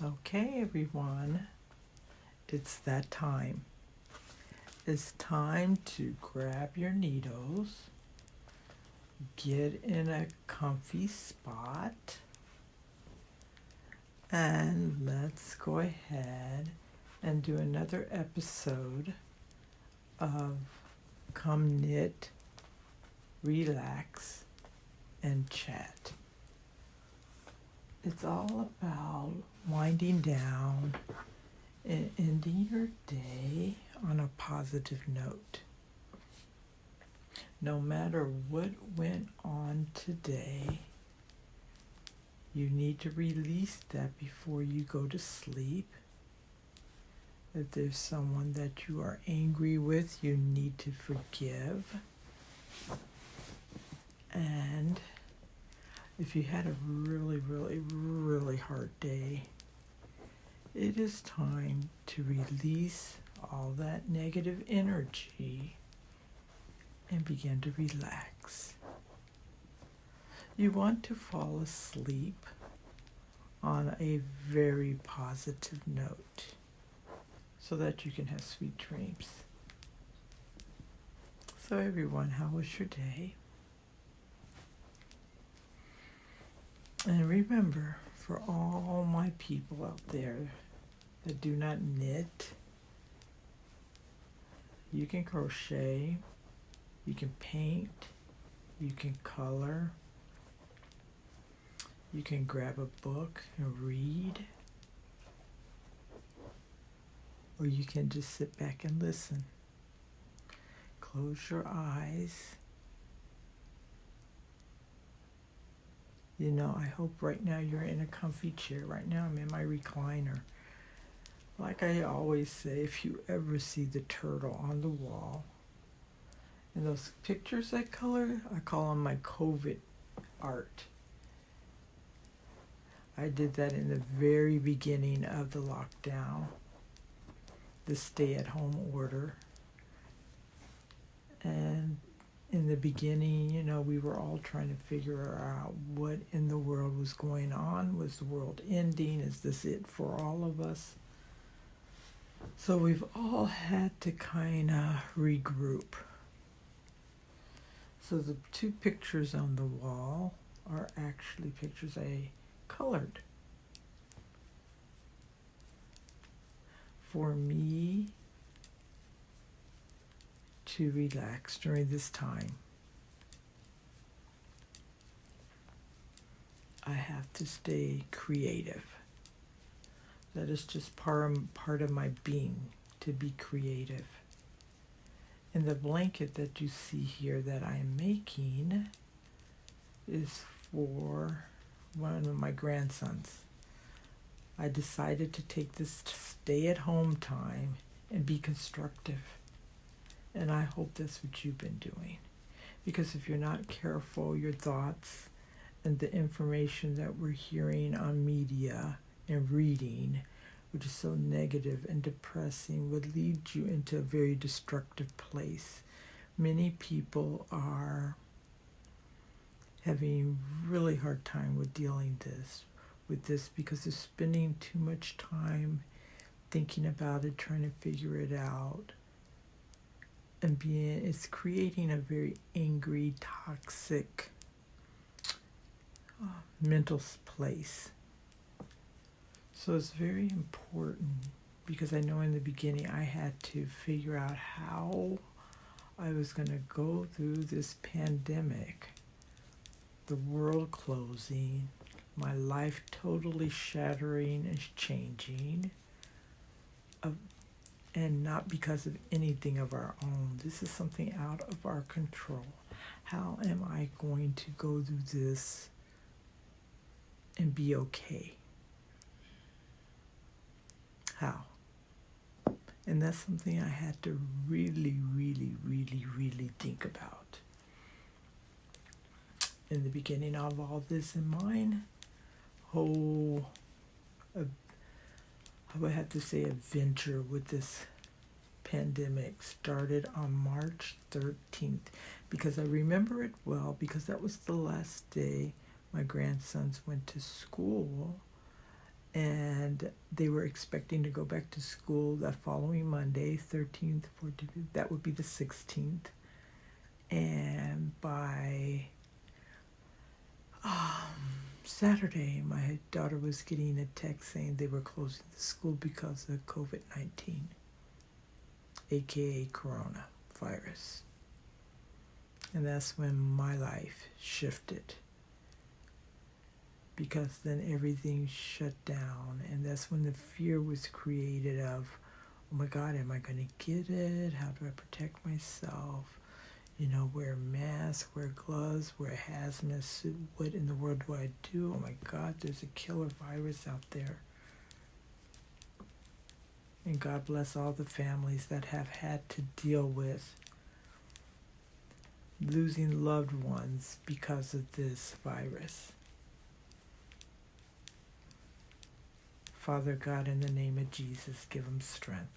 Okay, everyone, it's that time. It's time to grab your needles, get in a comfy spot, and let's go ahead and do another episode of Come Knit, Relax, and Chat. It's all about winding down and ending your day on a positive note. No matter what went on today, you need to release that before you go to sleep. If there's someone that you are angry with, you need to forgive. And if you had a really hard day, it is time to release all that negative energy and begin to relax. You want to fall asleep on a very positive note so that you can have sweet dreams. So everyone, how was your day? And remember, for all my people out there that do not knit, you can crochet, you can paint, you can color, you can grab a book and read, or you can just sit back and listen. Close your eyes. You know, I hope right now you're in a comfy chair. Right now I'm in my recliner. Like I always say, if you ever see the turtle on the wall, and those pictures I color, I call them my COVID art. I did that in the very beginning of the lockdown, the stay-at-home order. And in the beginning, you know, we were all trying to figure out what in the world was going on. Was the world ending? Is this it for all of us? So we've all had to kind of regroup. So the two pictures on the wall are actually pictures I colored. For me to relax during this time, I have to stay creative. That is just part of my being, to be creative. And the blanket that you see here that I'm making is for one of my grandsons. I decided to take this stay-at-home time and be constructive. And I hope that's what you've been doing. Because if you're not careful, your thoughts and the information that we're hearing on media and reading, which is so negative and depressing, would lead you into a very destructive place. Many people are having really hard time with dealing with this because they're spending too much time thinking about it, trying to figure it out. And it's creating a very angry, toxic mental place. So it's very important, because I know in the beginning I had to figure out how I was going to go through this pandemic, the world closing, my life totally shattering and changing, and not because of anything of our own. This is something out of our control. How am I going to go through this and be okay? How? And that's something I had to really think about. In the beginning of all this in mind, I would have to say adventure with this pandemic started on March 13th, because I remember it well, because that was the last day my grandsons went to school, and they were expecting to go back to school that following Monday, 13th, 14th, that would be the 16th. And by Saturday, my daughter was getting a text saying they were closing the school because of COVID-19, aka coronavirus. And that's when my life shifted, because then everything shut down, and that's when the fear was created of, oh my God, am I going to get it? How do I protect myself? You know, wear masks, wear gloves, wear a hazmat suit. What in the world do I do? Oh my God, there's a killer virus out there. And God bless all the families that have had to deal with losing loved ones because of this virus. Father God, in the name of Jesus, give them strength.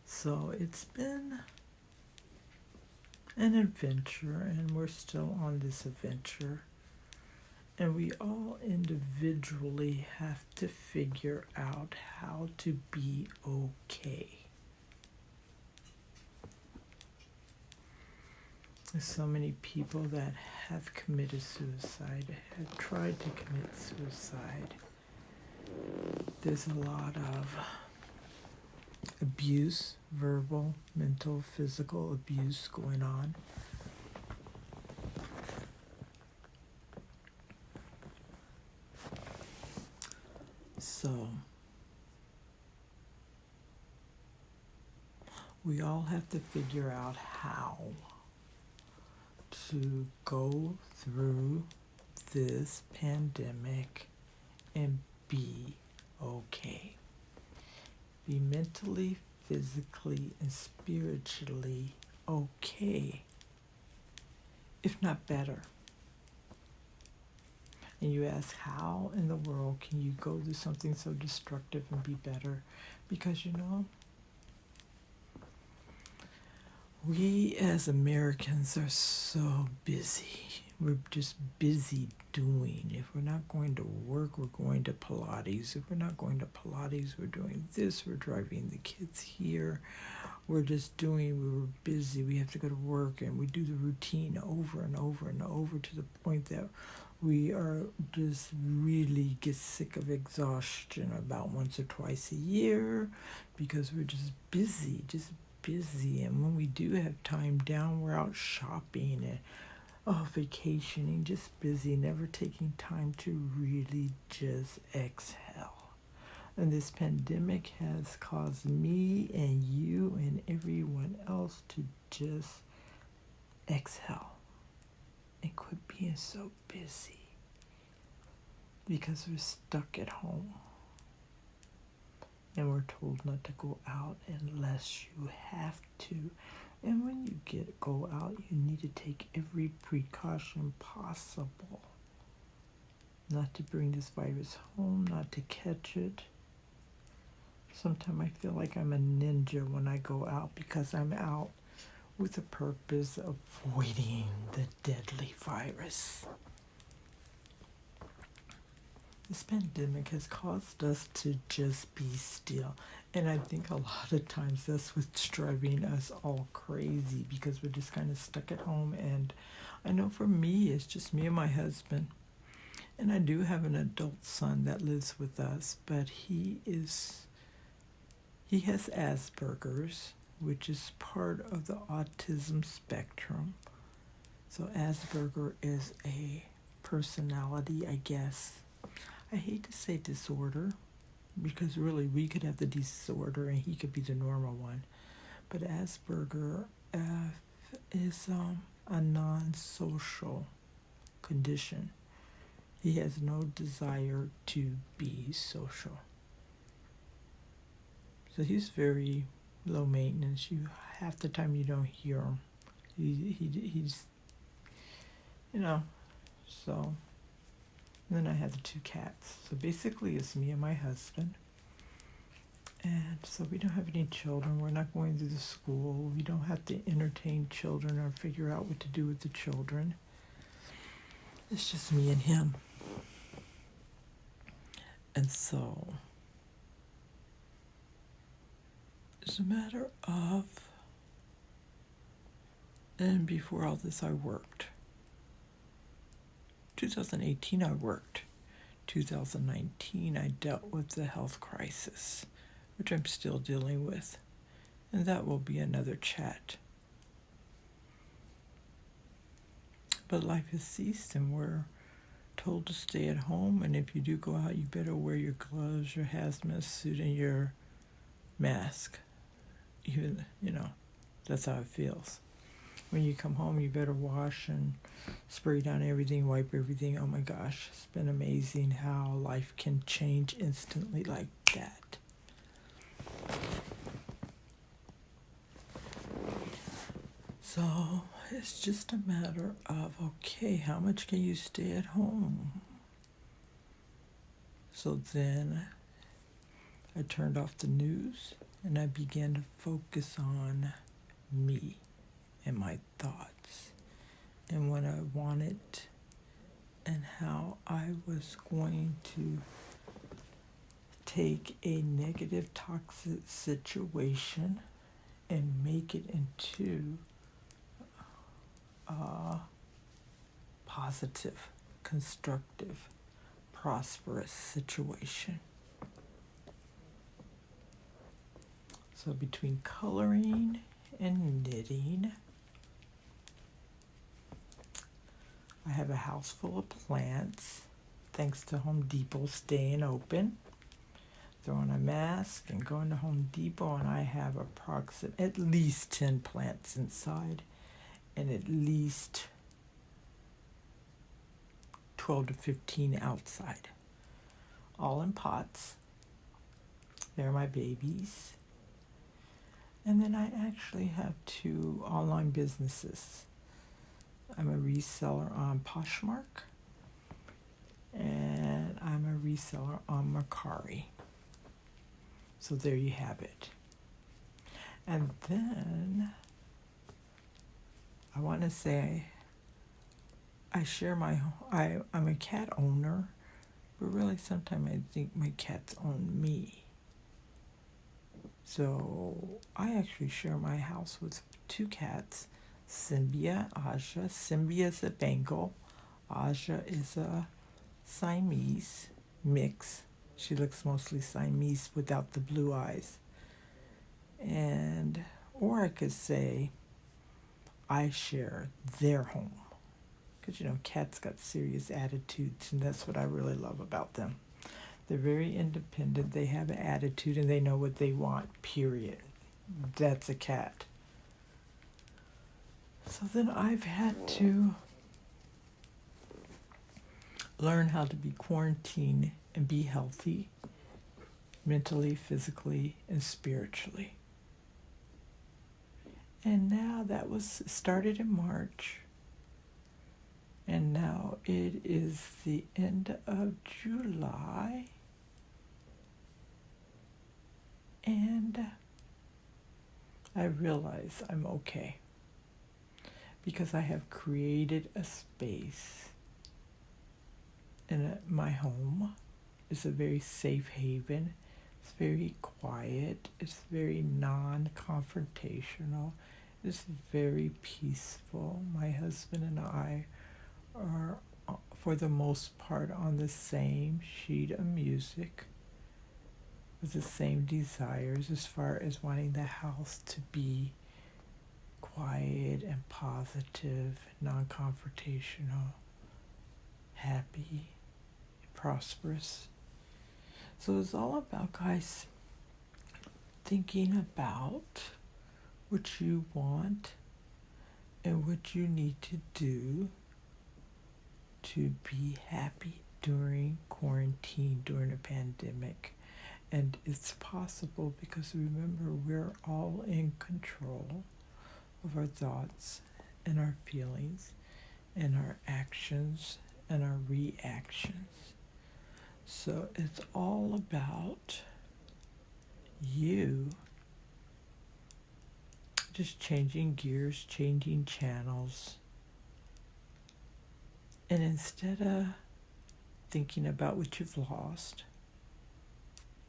So it's been an adventure, and we're still on this adventure. And we all individually have to figure out how to be okay. There's so many people that have committed suicide, have tried to commit suicide. There's a lot of abuse, verbal, mental, physical abuse going on. So we all have to figure out how to go through this pandemic and be okay. Be mentally, physically, and spiritually okay, if not better. And you ask, how in the world can you go through something so destructive and be better? Because, you know, we as Americans are so busy. We're just busy doing. If we're not going to work, we're going to Pilates. If we're not going to Pilates, we're doing this. We're driving the kids here. We're just doing, we're busy. We have to go to work, and we do the routine over and over and over to the point that we are just really get sick of exhaustion about once or twice a year, because we're just busy. And when we do have time down, we're out shopping and vacationing, just busy, never taking time to really just exhale. And this pandemic has caused me and you and everyone else to just exhale and quit being so busy, because we're stuck at home. And we're told not to go out unless you have to. And when you go out, you need to take every precaution possible not to bring this virus home, not to catch it. Sometimes I feel like I'm a ninja when I go out, because I'm out with the purpose of avoiding the deadly virus. This pandemic has caused us to just be still. And I think a lot of times that's what's driving us all crazy, because we're just kind of stuck at home. And I know for me, it's just me and my husband. And I do have an adult son that lives with us, but he has Asperger's, which is part of the autism spectrum. So Asperger is a personality, I guess. I hate to say disorder, because really we could have the disorder and he could be the normal one. But Asperger is a non-social condition. He has no desire to be social. So he's very low maintenance. Half the time you don't hear him. He's, so. And then I have the 2 cats. So basically it's me and my husband. And so we don't have any children. We're not going to the school. We don't have to entertain children or figure out what to do with the children. It's just me and him. And so it's a matter of, and before all this I worked. 2018 I worked. 2019 I dealt with the health crisis, which I'm still dealing with. And that will be another chat. But life has ceased and we're told to stay at home. And if you do go out, you better wear your gloves, your hazmat suit, and your mask. Even, that's how it feels. When you come home, you better wash and spray down everything, wipe everything. Oh my gosh, it's been amazing how life can change instantly like that. So it's just a matter of, okay, how much can you stay at home? So then I turned off the news and I began to focus on me and my thoughts and what I wanted and how I was going to take a negative, toxic situation and make it into a positive, constructive, prosperous situation. So between coloring and knitting, I have a house full of plants, thanks to Home Depot staying open. Throwing a mask and going to Home Depot, and I have at least 10 plants inside and at least 12 to 15 outside, all in pots. They're my babies. And then I actually have 2 online businesses. I'm a reseller on Poshmark, and I'm a reseller on Mercari. So there you have it. And then I want to say I'm a cat owner, but really sometimes I think my cats own me. So I actually share my house with 2 cats, Symbia, Aja. Symbia is a Bengal. Aja is a Siamese mix. She looks mostly Siamese without the blue eyes. Or I could say I share their home. Because, cats got serious attitudes, and that's what I really love about them. They're very independent. They have an attitude, and they know what they want, period. That's a cat. So then I've had to learn how to be quarantined and be healthy, mentally, physically, and spiritually. And now that was started in March. And now it is the end of July. And I realize I'm okay. Because I have created a space in my home. It's a very safe haven. It's very quiet. It's very non-confrontational. It's very peaceful. My husband and I are, for the most part, on the same sheet of music, with the same desires as far as wanting the house to be quiet and positive, non-confrontational, happy, prosperous. So it's all about, guys, thinking about what you want and what you need to do to be happy during quarantine, during a pandemic. And it's possible because remember, we're all in control of our thoughts and our feelings and our actions and our reactions. So it's all about you just changing gears, changing channels. And instead of thinking about what you've lost,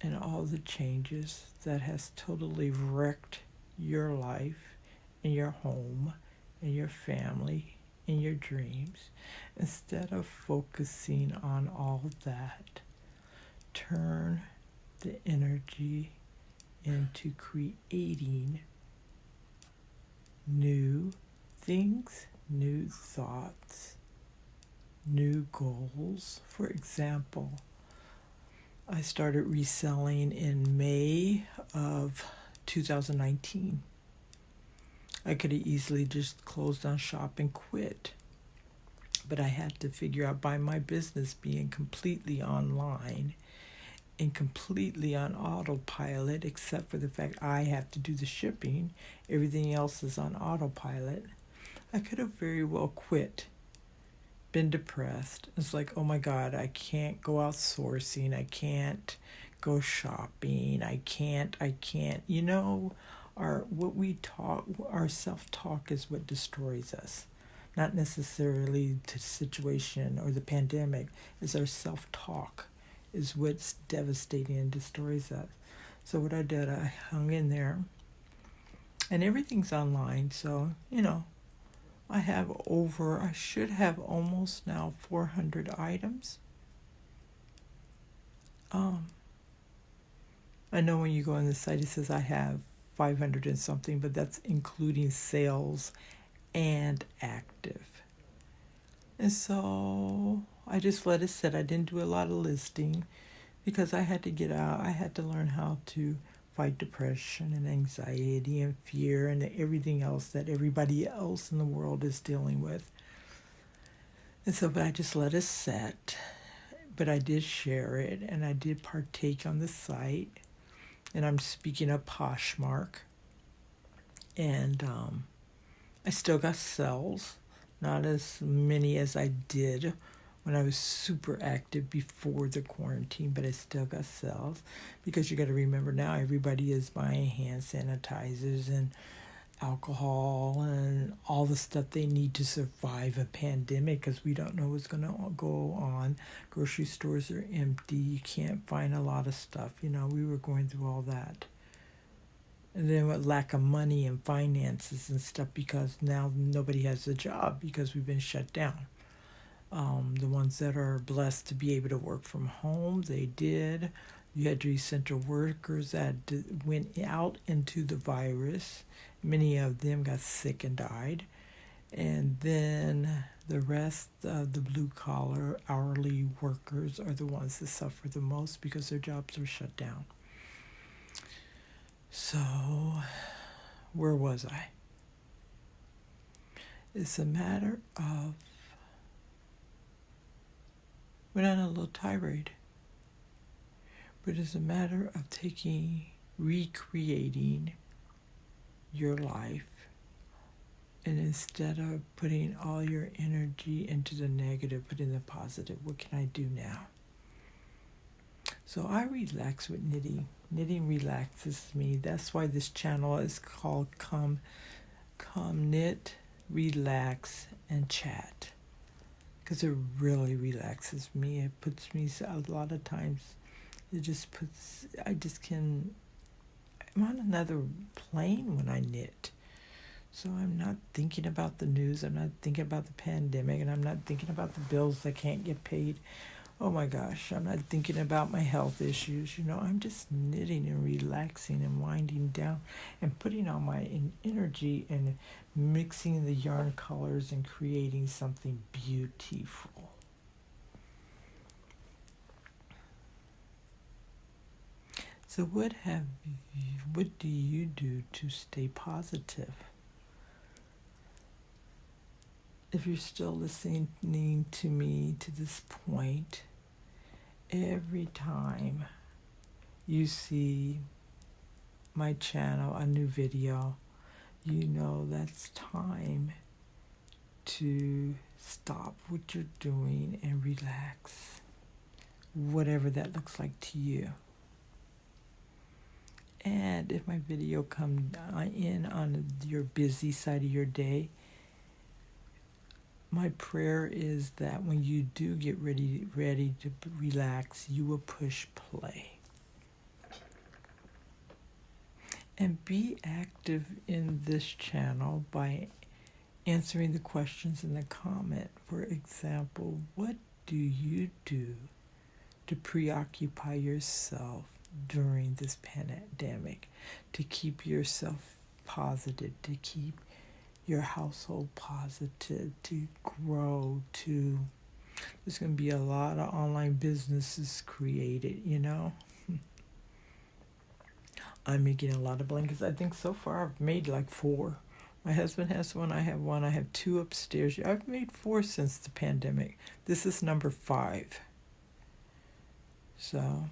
and all the changes that has totally wrecked your life and your home and your family and your dreams. Instead of focusing on all that, turn the energy into creating new things, new thoughts, new goals. For example, I started reselling in May of 2019. I could have easily just closed down shop and quit. But I had to figure out, by my business being completely online and completely on autopilot, except for the fact I have to do the shipping, everything else is on autopilot, I could have very well quit, been depressed. It's like, oh my God, I can't go out sourcing, I can't go shopping, I can't. You know, our self-talk is what destroys us. Not necessarily the situation or the pandemic. It's our self-talk is what's devastating and destroys us. So what I did, I hung in there, and everything's online. So, you know, I should have almost now 400 items. I know when you go on the site, it says I have 500 and something, but that's including sales and active. And so I just let it sit. I didn't do a lot of listing because I had to get out. I had to learn how to fight depression and anxiety and fear and everything else that everybody else in the world is dealing with. And so, but I just let it set. But I did share it, and I did partake on the site. And I'm speaking of Poshmark. And I still got sales, not as many as I did when I was super active before the quarantine, but I still got sales, because you got to remember now everybody is buying hand sanitizers and alcohol and all the stuff they need to survive a pandemic, because we don't know what's going to go on. Grocery stores are empty. You can't find a lot of stuff. You know, we were going through all that. And then with lack of money and finances and stuff, because now nobody has a job because we've been shut down. The ones that are blessed to be able to work from home, they did. You had your essential workers that went out into the virus. Many of them got sick and died. And then the rest of the blue-collar hourly workers are the ones that suffer the most because their jobs are shut down. So, where was I? It's a matter of, went on a little tirade, but it's a matter of recreating your life, and instead of putting all your energy into the negative, put in the positive. What can I do now? So I relax with knitting. Knitting relaxes me. That's why this channel is called Come Knit, Relax, and Chat. Because it really relaxes me. It puts me, a lot of times, I'm on another plane when I knit. So I'm not thinking about the news. I'm not thinking about the pandemic. And I'm not thinking about the bills that can't get paid. Oh my gosh, I'm not thinking about my health issues. You know, I'm just knitting and relaxing and winding down and putting all my energy and mixing the yarn colors and creating something beautiful. So what do you do to stay positive? If you're still listening to me to this point, every time you see my channel, a new video, you know that's time to stop what you're doing and relax, whatever that looks like to you. And if my video comes in on your busy side of your day, my prayer is that when you do get ready to relax, you will push play. And be active in this channel by answering the questions in the comment. For example, what do you do to preoccupy yourself during this pandemic, to keep yourself positive, to keep your household positive, to grow, to... There's going to be a lot of online businesses created, you know. I'm making a lot of blankets. I think so far I've made like 4. My husband has one, I have one, I have 2 upstairs. I've made 4 since the pandemic. This is number 5. So